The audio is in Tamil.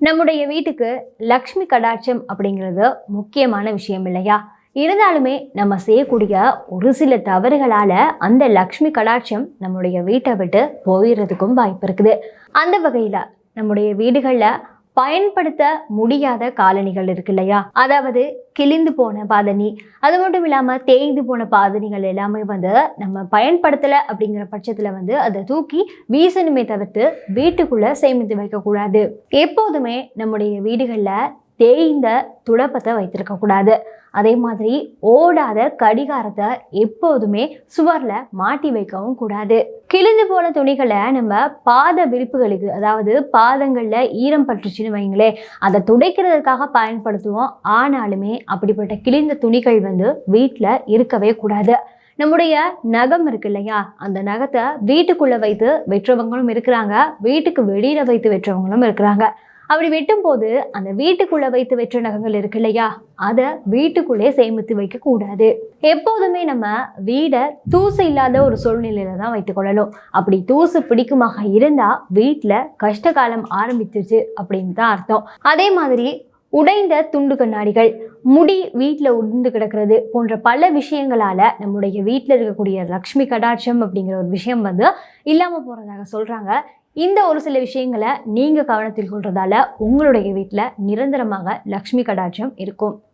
நம்முடைய வீட்டுக்கு லக்ஷ்மி கடாட்சம் அப்படிங்கிறது முக்கியமான விஷயம் இல்லையா? இருந்தாலுமே நம்ம செய்யக்கூடிய ஒரு சில தவறுகளால அந்த லக்ஷ்மி கடாட்சம் நம்முடைய வீட்டை விட்டு போயிடுறதுக்கும் வாய்ப்பு இருக்குது. அந்த வகையில நம்முடைய வீடுகள்ல பயன்படுத்த முடியாத காலணிகள் இருக்கு இல்லையா? அதாவது கிழிந்து போன பாதணி, அது மட்டும் இல்லாம தேய்ந்து போன பாதணிகள் எல்லாமே நம்ம பயன்படுத்தல அப்படிங்கிற பட்சத்துல அதை தூக்கி வீசணுமே தவிர்த்து வீட்டுக்குள்ள சேமித்து வைக்க கூடாது. எப்போதுமே நம்முடைய வீடுகள்ல தேய்ந்த துடப்பத்தை வைத்திருக்க கூடாது. அதே மாதிரி ஓடாத கடிகாரத்தை எப்போதுமே சுவர்ல மாட்டி வைக்கவும் கூடாது. கிழிந்து போன துணிகளை நம்ம பாத விரிப்புகளுக்கு, அதாவது பாதங்கள்ல ஈரம் பட்டுச்சுன்னு வைங்களே, அதை துடைக்கிறதுக்காக பயன்படுத்துவோம். ஆனாலுமே அப்படிப்பட்ட கிழிந்த துணிகள் வீட்டில் இருக்கவே கூடாது. நம்முடைய நகம் இருக்கு இல்லையா, அந்த நகத்தை வீட்டுக்குள்ள வைத்து வெற்றவங்களும் இருக்கிறாங்க, வீட்டுக்கு வெளியில வைத்து வெற்றவங்களும் இருக்கிறாங்க. அப்படி வெட்டும் போது அந்த வீட்டுக்குள்ள வைத்து வெற்ற நகங்கள் இருக்கு இல்லையா, அதை வீட்டுக்குள்ளே சேமித்து வைக்க கூடாது. எப்போதுமே நம்ம வீடை தூசு இல்லாத ஒரு சூழ்நிலையில தான் வைத்துக் கொள்ளணும். அப்படி தூசு பிடிக்குமாக இருந்தா வீட்டுல கஷ்டகாலம் ஆரம்பிச்சிருச்சு அப்படின்னு தான் அர்த்தம். அதே மாதிரி உடைந்த துண்டு கண்ணாடிகள், முடி வீட்டில் உடைந்து கிடக்கிறது போன்ற பல விஷயங்களால நம்முடைய வீட்டில் இருக்கக்கூடிய லக்ஷ்மி கடாட்சம் அப்படிங்கிற ஒரு விஷயம் இல்லாம போறதாக சொல்றாங்க. இந்த ஒரு சில விஷயங்களை நீங்க கவனத்தில் கொள்றதால உங்களுடைய வீட்டில் நிரந்தரமாக லக்ஷ்மி கடாட்சம் இருக்கும்.